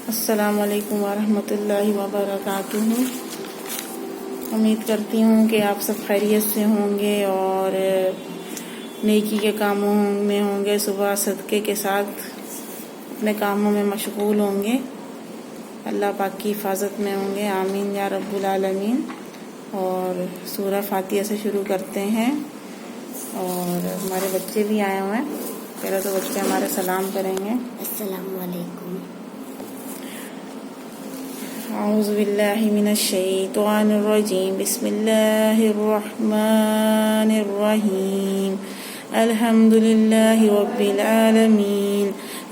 السلام علیکم ورحمۃ اللہ وبرکاتہ۔ امید کرتی ہوں کہ آپ سب خیریت سے ہوں گے اور نیکی کے کاموں میں ہوں گے، صبح صدقے کے ساتھ اپنے کاموں میں مشغول ہوں گے، اللہ پاک کی حفاظت میں ہوں گے، آمین یا رب العالمین۔ اور سورہ فاتحہ سے شروع کرتے ہیں، اور ہمارے بچے بھی آئے ہوئے ہیں، پہلے تو بچے ہمارے سلام کریں گے۔ السلام علیکم۔ اعوذ باللہ من الشیطان الرجیم، بسم اللہ الرحمن الرحیم، الحمد للہ رب العالمین،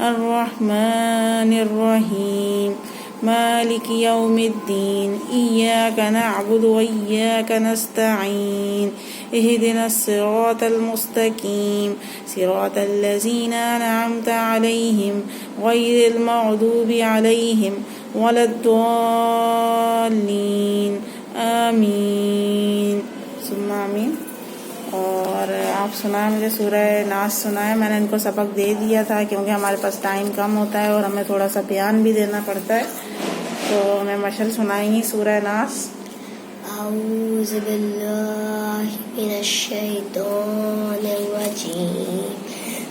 الرحمن الرحیم، مالک یوم الدین، ایاک نعبد و ایاک نستعین، اہدنا الصراط المستقیم، صراط الذین انعمت علیہم غیر المغضوب علیہم ولا الضالین، آمین ثم آمین۔ اور آپ سنائیں، مجھے سورہ ناس سنائیں۔ میں نے ان کو سبق دے دیا تھا کیونکہ ہمارے پاس ٹائم کم ہوتا ہے اور ہمیں تھوڑا سا بیان بھی دینا پڑتا ہے، تو ہمیں مشل سنائیں گی سورہ ناس۔ اعوذ باللہ من الشیطان الرجیم،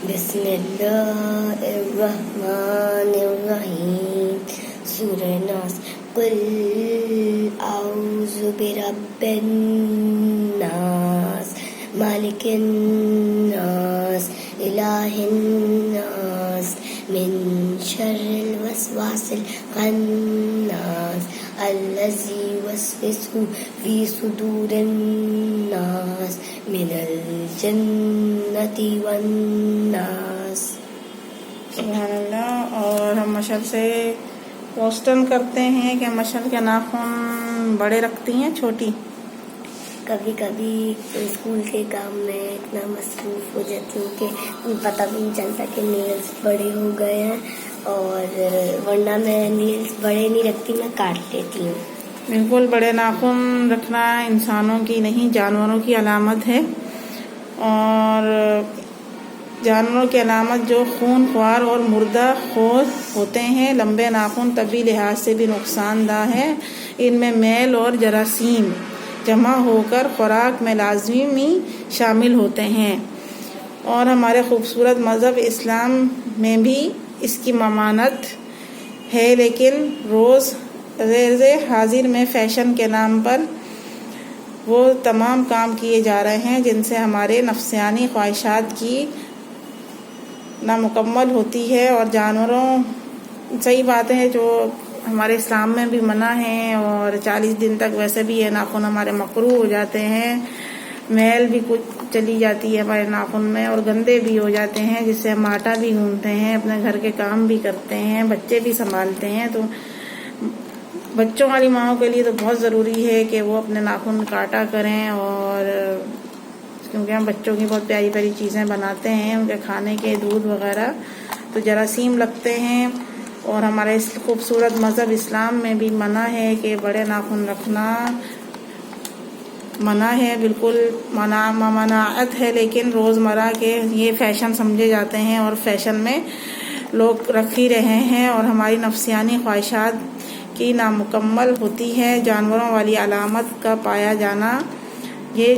بسم اللہ الرحمن الرحیم۔ سورہ ناس۔ قل اعوذ برب الناس، مالک الناس، الہ الناس، من شر الوسواس الخناس، الذی یوسوس فی صدور الناس، من الجنۃ والناس۔ سبحان اللہ۔ اور ہم مشل سے کوسچن کرتے ہیں کہ مشل کے ناخن بڑے رکھتی ہیں چھوٹی؟ کبھی کبھی اسکول کے کام میں اتنا مصروف ہو جاتی ہوں کہ پتہ بھی نہیں چلتا کہ نیلز بڑے ہو گئے ہیں، اور ورنہ میں نیلز بڑے نہیں رکھتی، میں کاٹ لیتی ہوں۔ بالکل بڑے ناخن رکھنا انسانوں کی نہیں، جانوروں کی علامت ہے، اور جانوروں کی علامت جو خون خوار اور مردہ خور ہوتے ہیں۔ لمبے ناخن طبی لحاظ سے بھی نقصان دہ ہے، ان میں میل اور جراثیم جمع ہو کر خوراک میں لازمی شامل ہوتے ہیں، اور ہمارے خوبصورت مذہب اسلام میں بھی اس کی ممانعت ہے، لیکن روز حاضر میں فیشن کے نام پر وہ تمام کام کیے جا رہے ہیں جن سے ہمارے نفسیانی خواہشات کی نامکمل ہوتی ہے، اور جانوروں صحیح باتیں ہیں جو ہمارے اسلام میں بھی منع ہیں، اور 40 دن تک ویسے بھی یہ ناخن ہمارے مکروہ ہو جاتے ہیں، میل بھی کچھ چلی جاتی ہے ہمارے ناخن میں، اور گندے بھی ہو جاتے ہیں، جس سے ہم آٹا بھی گھونتے ہیں، اپنے گھر کے کام بھی کرتے ہیں، بچے بھی سنبھالتے ہیں۔ تو بچوں والی ماؤں کے لیے تو بہت ضروری ہے کہ وہ اپنے ناخن کاٹا کریں، اور کیونکہ ہم بچوں کی بہت پیاری پیاری چیزیں بناتے ہیں، ان کے کھانے کے دودھ وغیرہ تو جراثیم لگتے ہیں، اور ہمارے اس خوبصورت مذہب اسلام میں بھی منع ہے کہ بڑے ناخن رکھنا منع ہے، بالکل ممانعت ہے، لیکن روزمرہ کے یہ فیشن سمجھے جاتے ہیں، اور فیشن میں لوگ رکھ ہی رہے ہیں، اور ہماری نفسیانی خواہشات کی نامکمل ہوتی ہے۔ جانوروں والی علامت کا پایا جانا، یہ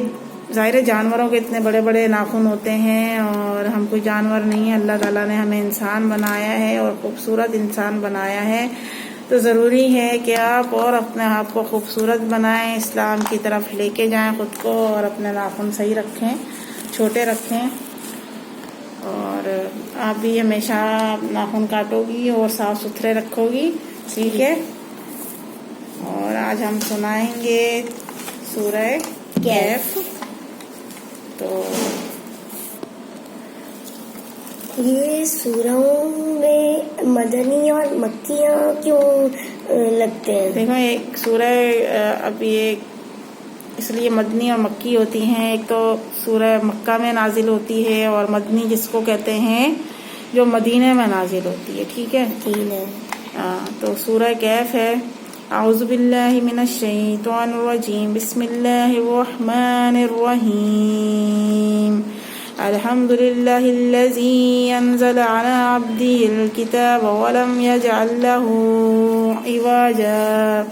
ظاہر جانوروں کے اتنے بڑے بڑے ناخن ہوتے ہیں، اور ہم کوئی جانور نہیں ہیں، اللہ تعالیٰ نے ہمیں انسان بنایا ہے اور خوبصورت انسان بنایا ہے، تو ضروری ہے کہ آپ اور اپنے آپ کو خوبصورت بنائیں، اسلام کی طرف لے کے جائیں خود کو، اور اپنے ناخن صحیح رکھیں، چھوٹے رکھیں، اور آپ بھی ہمیشہ ناخن کاٹو گی اور صاف ستھرے رکھو گی، ٹھیک ہے؟ اور آج ہم سنائیں گے سورہ کہف۔ تو یہ سوروں میں مدنی اور مکیاں کیوں لگتے ہیں؟ دیکھو، ایک سورہ اب یہ اس لیے مدنی اور مکی ہوتی ہیں، ایک تو سورہ مکہ میں نازل ہوتی ہے، اور مدنی جس کو کہتے ہیں جو مدینے میں نازل ہوتی ہے، ٹھیک ہے؟ تو سورہ کہف ہے۔ اعوذ باللہ من الشیطان الرجیم، بسم اللہ الرحمن الرحیم، الحمد لله الذي أنزل على عبده الكتاب ولم يجعل له عوجا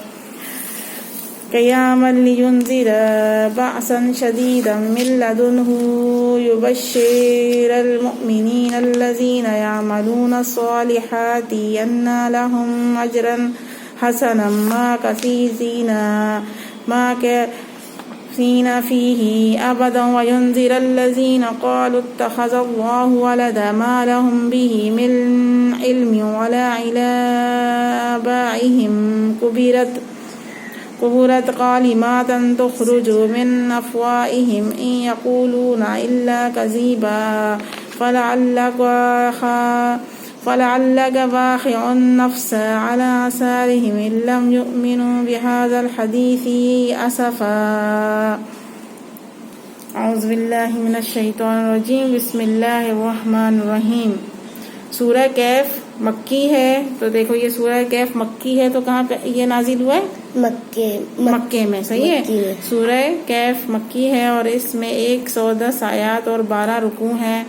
قياما لينذر بأسا شديدا من لدنه يبشر المؤمنين الذين يعملون الصالحات أن لهم أجرا حسنا ماكثين فيه أبدا وينذر الذين قالوا اتخذ الله ولدا ما لهم به من علم ولا على آبائهم كبرت كلمات تخرج من أفواههم إن يقولون إلا كذبا فلعلك باخع النفس على آثارهم إن لم يؤمنوا بهذا الحديث أسفا اعوذ باللہ من الشیطان الرجیم بسم اللہ الرحمن الرحیم۔ سورہ کہف مکی ہے، تو دیکھو یہ سورہ کہف مکی ہے تو کہاں پہ یہ نازل ہوا ہے؟ مکے میں، صحیح ہے۔ سورہ کہف مکی ہے اور اس میں 110 آیات اور 12 رکوع ہیں۔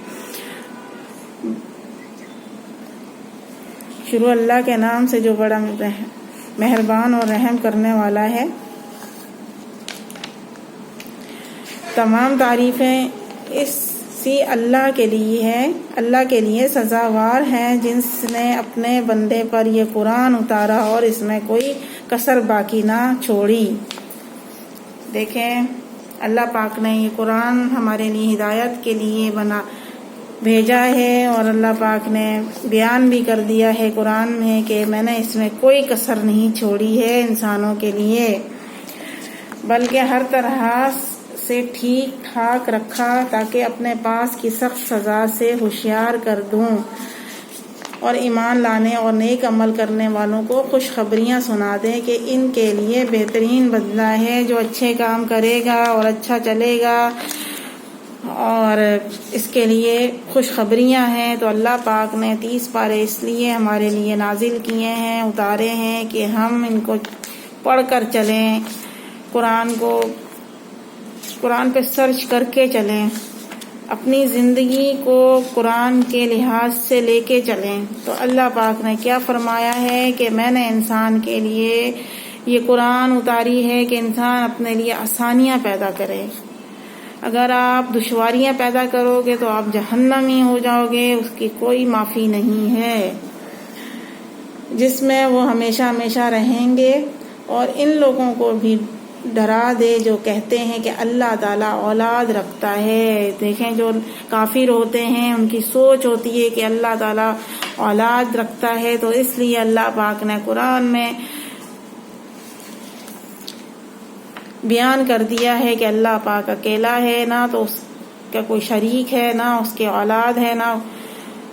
شروع اللہ کے نام سے جو بڑا مہربان اور رحم کرنے والا ہے۔ تمام تعریفیں اسی اللہ کے لیے ہیں، اللہ کے لیے سزاوار ہیں جس نے اپنے بندے پر یہ قرآن اتارا اور اس میں کوئی کسر باقی نہ چھوڑی۔ دیکھیں اللہ پاک نے یہ قرآن ہمارے لیے ہدایت کے لیے بھیجا ہے، اور اللہ پاک نے بیان بھی کر دیا ہے قرآن میں کہ میں نے اس میں کوئی کسر نہیں چھوڑی ہے انسانوں کے لیے، بلکہ ہر طرح سے ٹھیک ٹھاک رکھا تاکہ اپنے پاس کی سخت سزا سے ہوشیار کر دوں، اور ایمان لانے اور نیک عمل کرنے والوں کو خوشخبریاں سنا دیں کہ ان کے لیے بہترین بدلہ ہے، جو اچھے کام کرے گا اور اچھا چلے گا، اور اس کے لیے خوشخبریاں ہیں۔ تو اللہ پاک نے 30 پارے اس لیے ہمارے لیے نازل کیے ہیں، اتارے ہیں کہ ہم ان کو پڑھ کر چلیں، قرآن پہ سرچ کر کے چلیں، اپنی زندگی کو قرآن کے لحاظ سے لے کے چلیں۔ تو اللہ پاک نے کیا فرمایا ہے کہ میں نے انسان کے لیے یہ قرآن اتاری ہے کہ انسان اپنے لیے آسانیاں پیدا کرے۔ اگر آپ دشواریاں پیدا کرو گے تو آپ جہنمی ہو جاؤ گے، اس کی کوئی معافی نہیں ہے، جس میں وہ ہمیشہ ہمیشہ رہیں گے۔ اور ان لوگوں کو بھی ڈرا دے جو کہتے ہیں کہ اللہ تعالیٰ اولاد رکھتا ہے۔ دیکھیں جو کافر ہوتے ہیں ان کی سوچ ہوتی ہے کہ اللہ تعالیٰ اولاد رکھتا ہے، تو اس لیے اللہ پاک نے قرآن میں بیان کر دیا ہے کہ اللہ پاک اکیلا ہے، نہ تو اس کا کوئی شریک ہے، نہ اس کے اولاد ہے، نہ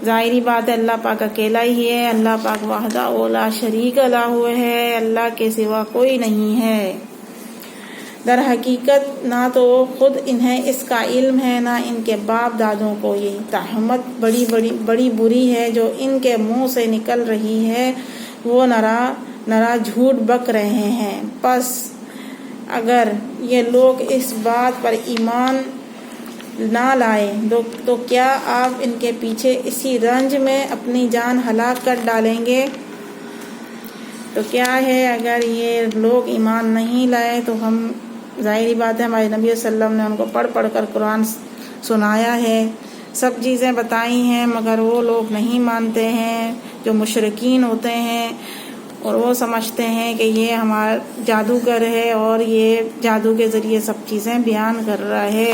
ظاہری بات ہے اللہ پاک اکیلا ہی ہے۔ اللہ پاک وحدہ لا شریک لہ ہے، اللہ کے سوا کوئی نہیں ہے۔ در حقیقت نہ تو خود انہیں اس کا علم ہے، نہ ان کے باپ دادوں کو۔ یہ تہمت بڑی بری ہے جو ان کے منہ سے نکل رہی ہے، وہ نرا جھوٹ بک رہے ہیں۔ پس اگر یہ لوگ اس بات پر ایمان نہ لائے تو کیا آپ ان کے پیچھے اسی رنج میں اپنی جان ہلاک کر ڈالیں گے؟ تو کیا ہے اگر یہ لوگ ایمان نہیں لائے تو ہم ظاہری بات ہے ہمارے نبی صلی اللہ علیہ وسلم نے ان کو پڑھ پڑھ کر قرآن سنایا ہے، سب چیزیں بتائی ہیں، مگر وہ لوگ نہیں مانتے ہیں جو مشرکین ہوتے ہیں، اور وہ سمجھتے ہیں کہ یہ ہمارا جادوگر ہے اور یہ جادو کے ذریعے سب چیزیں بیان کر رہا ہے۔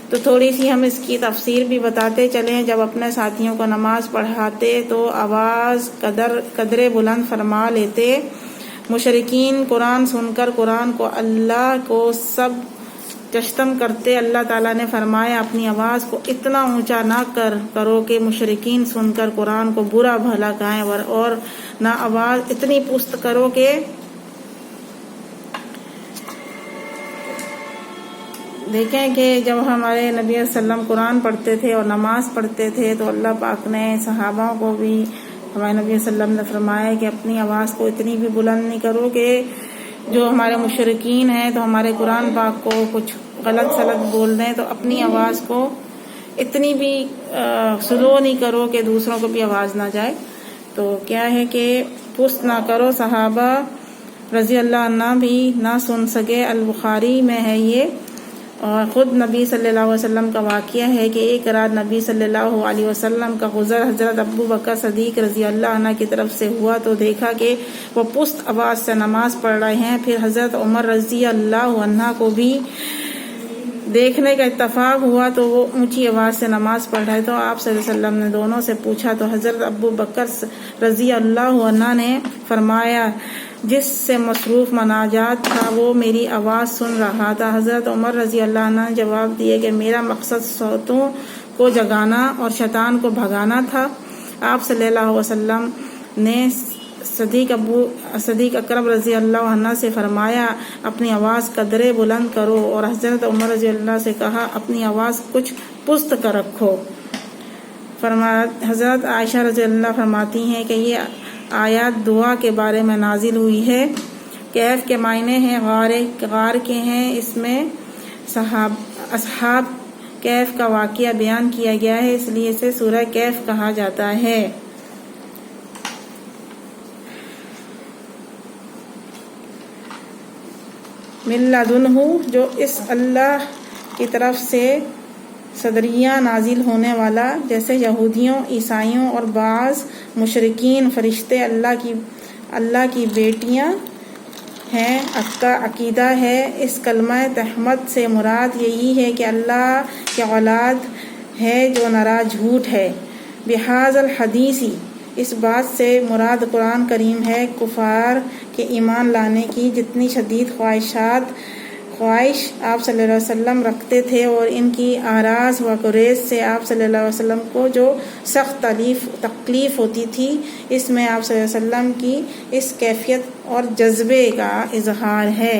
تو تھوڑی سی ہم اس کی تفسیر بھی بتاتے چلیں۔ جب اپنے ساتھیوں کو نماز پڑھاتے تو آواز قدر بلند فرما لیتے۔ مشرکین قرآن سن کر قرآن کو اللہ کو سب چشتم کرتے۔ اللہ تعالیٰ نے فرمایا اپنی آواز کو اتنا اونچا نہ کرو کہ مشرکین سن کر قرآن کو برا بھلا کہیں، اور نہ آواز اتنی پست کرو کہ دیکھیں کہ جب ہمارے نبی صلی اللہ علیہ وسلم قرآن پڑھتے تھے اور نماز پڑھتے تھے تو اللہ پاک نے صحابہ کو بھی، ہمارے نبی صلی اللہ علیہ وسلم نے فرمایا کہ اپنی آواز کو اتنی بھی بلند نہیں کرو کہ جو ہمارے مشرکین ہیں تو ہمارے قرآن پاک کو کچھ غلط سلط بول دیں، تو اپنی آواز کو اتنی بھی سلو نہیں کرو کہ دوسروں کو بھی آواز نہ جائے. تو کیا ہے کہ پست نہ کرو. صحابہ رضی اللہ عنہ بھی نہ سن سکے. البخاری میں ہے یہ. اور خود نبی صلی اللہ علیہ وسلم کا واقعہ ہے کہ ایک رات نبی صلی اللہ علیہ وسلم کا گزر حضرت ابو بکر صدیق رضی اللہ عنہ کی طرف سے ہوا تو دیکھا کہ وہ پست آواز سے نماز پڑھ رہے ہیں. پھر حضرت عمر رضی اللہ عنہ کو بھی دیکھنے کا اتفاق ہوا تو وہ اونچی آواز سے نماز پڑھ رہے. تو آپ صلی اللہ علیہ وسلم نے دونوں سے پوچھا تو حضرت ابو بکر رضی اللہ عنہ نے فرمایا جس سے مصروف مناجات تھا وہ میری آواز سن رہا تھا. حضرت عمر رضی اللہ عنہ نے جواب دیا کہ میرا مقصد صوتوں کو جگانا اور شیطان کو بھگانا تھا. آپ صلی اللہ علیہ وسلم نے صدیق اکرم رضی اللہ عنہ سے فرمایا اپنی آواز قدرے بلند کرو. اور حضرت عمر رضی اللہ سے کہا اپنی آواز کچھ پست کر رکھو. حضرت عائشہ رضی اللہ فرماتی ہیں کہ یہ آیات دعا کے بارے میں نازل ہوئی ہے. کیف کے معنی ہیں غار کے ہیں. اس میں اصحاب کیف کا واقعہ بیان کیا گیا ہے اس لیے اسے سورہ کیف کہا جاتا ہے. من لدنہ جو اس اللہ کی طرف سے صدریہ نازل ہونے والا. جیسے یہودیوں عیسائیوں اور بعض مشرکین فرشتے اللہ کی بیٹیاں ہیں کا عقیدہ ہے. اس کلمہ تحمد سے مراد یہی ہے کہ اللہ کی اولاد ہے جو نرا جھوٹ ہے. بحاظ الحدیثی اس بات سے مراد قرآن کریم ہے. کفار کے ایمان لانے کی جتنی شدید خواہش آپ صلی اللہ علیہ وسلم رکھتے تھے اور ان کی اعراض و گریز سے آپ صلی اللہ علیہ وسلم کو جو سخت تکلیف ہوتی تھی اس میں آپ صلی اللہ علیہ وسلم کی اس کیفیت اور جذبے کا اظہار ہے.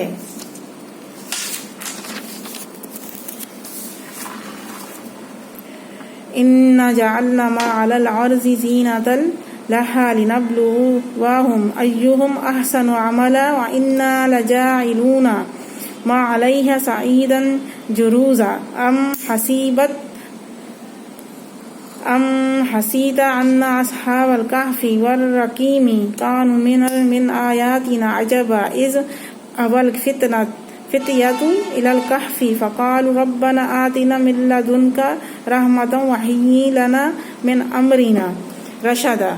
اِنَّا جَعَلْنَا مَا عَلَى الْعَرْضِ زِينَةً لَهَا لِنَبْلُوَهُمْ أَيُّهُمْ أَحْسَنُ عَمَلًا وَإِنَّا لَجَاعِلُونَ مَا عَلَيْهَا صَعِيدًا جُرُوزًا أَمْ حَسِيبَ أَنَّ أَصْحَابَ الْكَهْفِ وَالرَّقِيمِ كَانُوا مِنْ آيَاتِنَا عَجَبًا إِذْ أَوَى الْفِتْيَةُ إِلَى الْكَهْفِ فَقَالُوا رَبَّنَا آتِنَا مِن لَّدُنكَ رَحْمَةً وَهَيِّئْ لَنَا مِنْ أَمْرِنَا رَشَدًا.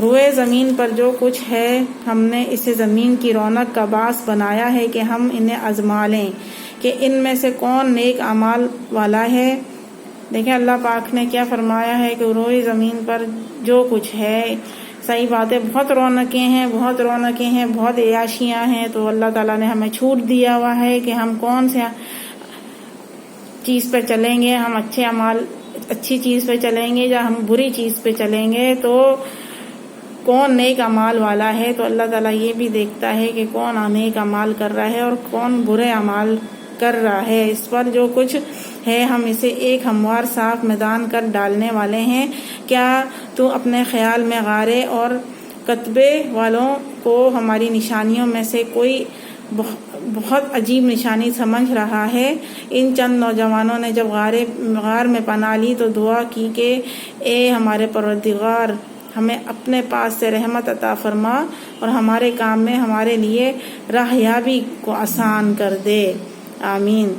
روئے زمین پر جو کچھ ہے ہم نے اسے زمین کی رونق کا باعث بنایا ہے کہ ہم انہیں آزما لیں کہ ان میں سے کون نیک اعمال والا ہے. دیکھیں اللہ پاک نے کیا فرمایا ہے کہ روئے زمین پر جو کچھ ہے صحیح بات ہے. بہت رونقیں ہیں بہت عیاشیاں ہیں. تو اللہ تعالیٰ نے ہمیں چھوٹ دیا ہوا ہے کہ ہم کون سے چیز پہ چلیں گے. ہم اچھی چیز پہ چلیں گے یا ہم بری چیز پہ چلیں گے. تو کون نیک اعمال والا ہے. تو اللہ تعالیٰ یہ بھی دیکھتا ہے کہ کون نیک اعمال کر رہا ہے اور کون برے اعمال کر رہا ہے. اس پر جو کچھ ہے ہم اسے ایک ہموار صاف میدان کر ڈالنے والے ہیں. کیا تو اپنے خیال میں غارے اور کتبے والوں کو ہماری نشانیوں میں سے کوئی بہت عجیب نشانی سمجھ رہا ہے؟ ان چند نوجوانوں نے جب غار میں پناہ لی تو دعا کی کہ اے ہمارے پروردگار ہمیں اپنے پاس سے رحمت عطا فرما اور ہمارے کام میں ہمارے لیے راہیابی کو آسان کر دے. آمین.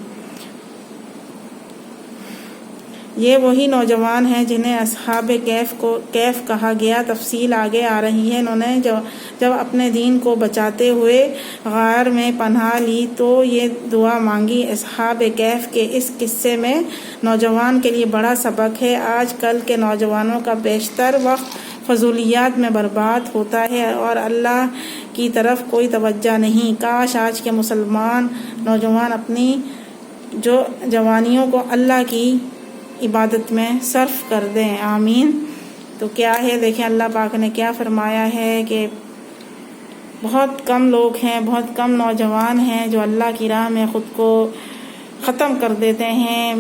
یہ وہی نوجوان ہیں جنہیں اصحاب کیف کہا گیا. تفصیل آگے آ رہی ہے. انہوں نے جب اپنے دین کو بچاتے ہوئے غار میں پناہ لی تو یہ دعا مانگی. اصحاب کیف کے اس قصے میں نوجوان کے لیے بڑا سبق ہے. آج کل کے نوجوانوں کا بیشتر وقت فضولیات میں برباد ہوتا ہے اور اللہ کی طرف کوئی توجہ نہیں. کاش آج کے مسلمان نوجوان اپنی جو جوانیوں کو اللہ کی عبادت میں صرف کر دیں. آمین. تو کیا ہے دیکھیں اللہ پاک نے کیا فرمایا ہے کہ بہت کم لوگ ہیں, بہت کم نوجوان ہیں جو اللہ کی راہ میں خود کو ختم کر دیتے ہیں,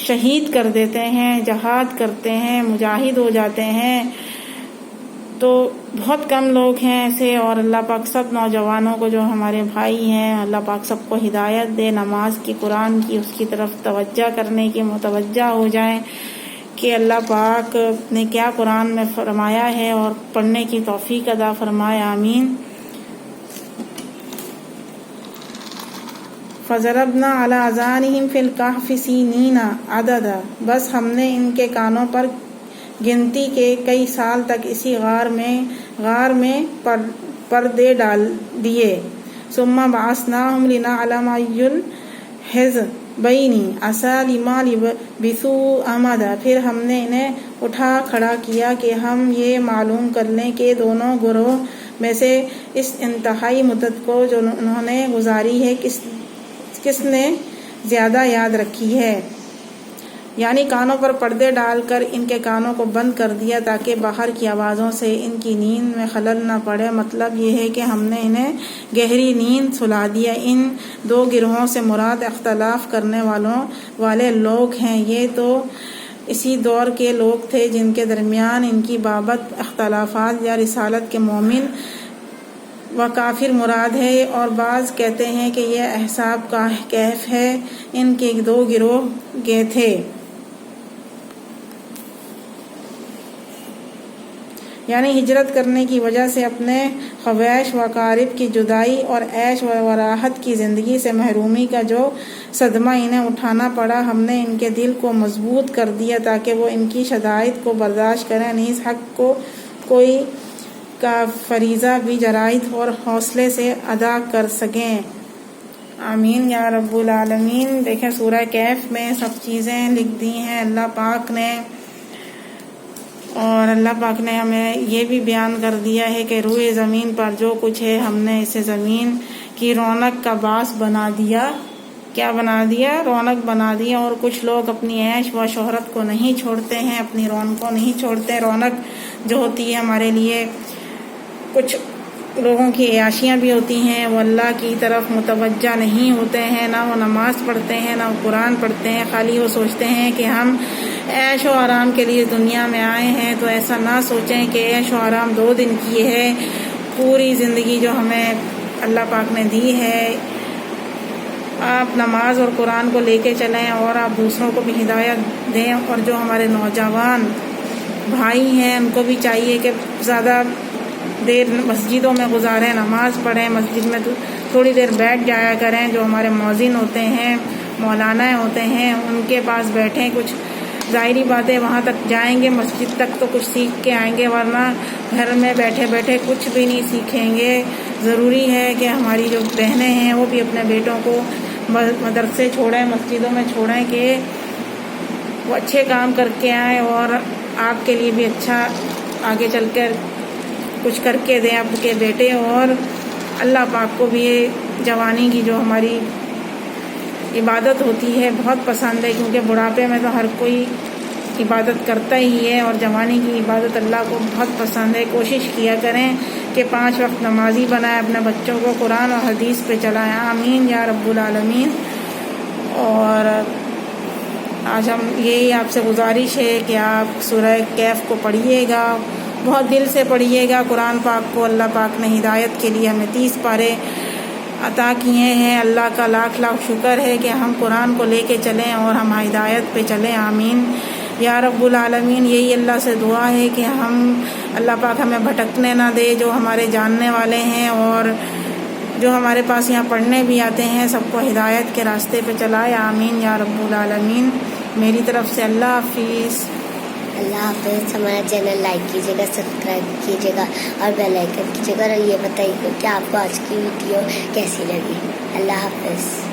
شہید کر دیتے ہیں, جہاد کرتے ہیں, مجاہد ہو جاتے ہیں. تو بہت کم لوگ ہیں ایسے، اور اللہ پاک سب نوجوانوں کو جو ہمارے بھائی ہیں اللہ پاک سب کو ہدایت دے، نماز کی، قرآن کی، اس کی طرف توجہ کرنے کی متوجہ ہو جائیں کہ اللہ پاک نے کیا قرآن میں فرمایا ہے، اور پڑھنے کی توفیق عطا فرمائے، آمین۔ فَضَرَبْنَا عَلَىٰ آذَانِهِمْ فِي الْكَهْفِ سِنِينَ عَدَدًا، بس ہم نے ان کے کانوں پر گنتی کے کئی سال تک اسی غار میں پردے ڈال دیے۔ ثُمَّ بَعَثْنَاهُمْ لِنَعْلَمَ أَيُّ الْحِزْبَيْنِ أَحْصَىٰ لِمَا لَبِثُوا أَمَدًا، پھر ہم نے انہیں اٹھا کھڑا کیا کہ ہم یہ معلوم کر لیں کہ دونوں گروہ میں سے اس انتہائی مدت کو جو انہوں نے گزاری ہے کس نے زیادہ یاد رکھی ہے۔ یعنی کانوں پر پردے ڈال کر ان کے کانوں کو بند کر دیا تاکہ باہر کی آوازوں سے ان کی نیند میں خلل نہ پڑے۔ مطلب یہ ہے کہ ہم نے انہیں گہری نیند سلا دیا۔ ان دو گروہوں سے مراد اختلاف کرنے والے لوگ ہیں۔ یہ تو اسی دور کے لوگ تھے جن کے درمیان ان کی بابت اختلافات یا رسالت کے مومن و کافر مراد ہے، اور بعض کہتے ہیں کہ یہ اصحاب کہف ہے، ان کے دو گروہ تھے۔ یعنی ہجرت کرنے کی وجہ سے اپنے خواہش و اقارب کی جدائی اور عیش و راحت کی زندگی سے محرومی کا جو صدمہ انہیں اٹھانا پڑا، ہم نے ان کے دل کو مضبوط کر دیا تاکہ وہ ان کی شدائد کو برداشت کریں، نیز حق کو کوئی کا فریضہ بھی جرائت اور حوصلے سے ادا کر سکیں، آمین یا رب العالمین۔ دیکھیں سورہ کہف میں سب چیزیں لکھ دی ہیں اللہ پاک نے، اور اللہ پاک نے ہمیں یہ بھی بیان کر دیا ہے کہ روئے زمین پر جو کچھ ہے ہم نے اسے زمین کی رونق کا باعث بنا دیا۔ کیا بنا دیا؟ رونق بنا دیا۔ اور کچھ لوگ اپنی عیش و شہرت کو نہیں چھوڑتے ہیں، اپنی رونق کو نہیں چھوڑتے۔ رونق جو ہوتی ہے ہمارے لیے، کچھ لوگوں کی عیاشیاں بھی ہوتی ہیں، وہ اللہ کی طرف متوجہ نہیں ہوتے ہیں، نہ وہ نماز پڑھتے ہیں نہ وہ قرآن پڑھتے ہیں، خالی وہ سوچتے ہیں کہ ہم عیش و آرام کے لیے دنیا میں آئے ہیں۔ تو ایسا نہ سوچیں کہ عیش و آرام 2 دن کی ہے، پوری زندگی جو ہمیں اللہ پاک نے دی ہے، آپ نماز اور قرآن کو لے کے چلیں اور آپ دوسروں کو بھی ہدایت دیں۔ اور جو ہمارے نوجوان بھائی ہیں ان کو بھی چاہیے کہ زیادہ دیر مسجدوں میں گزاریں، نماز پڑھیں، مسجد میں تھوڑی دیر بیٹھ جایا کریں۔ جو ہمارے مؤذن ہوتے ہیں، مولانا ہوتے ہیں، ان کے پاس بیٹھیں۔ کچھ ظاہری باتیں وہاں تک جائیں گے، مسجد تک تو کچھ سیکھ کے آئیں گے، ورنہ گھر میں بیٹھے بیٹھے کچھ بھی نہیں سیکھیں گے۔ ضروری ہے کہ ہماری جو بہنیں ہیں وہ بھی اپنے بیٹوں کو مدرسے چھوڑیں، مسجدوں میں چھوڑیں کہ وہ اچھے کام کر کے آئیں اور آپ کے لیے بھی اچھا آگے چل کر کچھ کر کے دیں آپ کے بیٹے۔ اور اللہ پاک کو بھی جوانی کی جو ہماری عبادت ہوتی ہے بہت پسند ہے، کیونکہ بڑھاپے میں تو ہر کوئی عبادت کرتا ہی ہے، اور جوانی کی عبادت اللہ کو بہت پسند ہے۔ کوشش کیا کریں کہ 5 وقت نمازی بنائیں، اپنے بچوں کو قرآن اور حدیث پہ چلائیں، آمین یا رب العالمین۔ اور آج ہم یہی آپ سے گزارش ہے کہ آپ سورہ کہف کو پڑھیے گا، بہت دل سے پڑھیے گا قرآن پاک کو۔ اللہ پاک نے ہدایت کے لیے ہمیں 30 پارے عطا کیے ہیں۔ اللہ کا لاکھ لاکھ شکر ہے کہ ہم قرآن کو لے کے چلیں اور ہم ہدایت پہ چلیں، آمین یا رب العالمین۔ یہی اللہ سے دعا ہے کہ اللہ پاک ہمیں بھٹکنے نہ دے۔ جو ہمارے جاننے والے ہیں اور جو ہمارے پاس یہاں پڑھنے بھی آتے ہیں، سب کو ہدایت کے راستے پہ چلائے، آمین یا رب العالمین۔ میری طرف سے اللہ حافظ۔ اللہ حافظ۔ ہمارا چینل لائک کیجیے گا، سبسکرائب کیجیے گا اور بیل آئیکن کیجیے گا، اور یہ بتائیے کہ آپ کو آج کی ویڈیو کیسی لگی۔ اللہ حافظ۔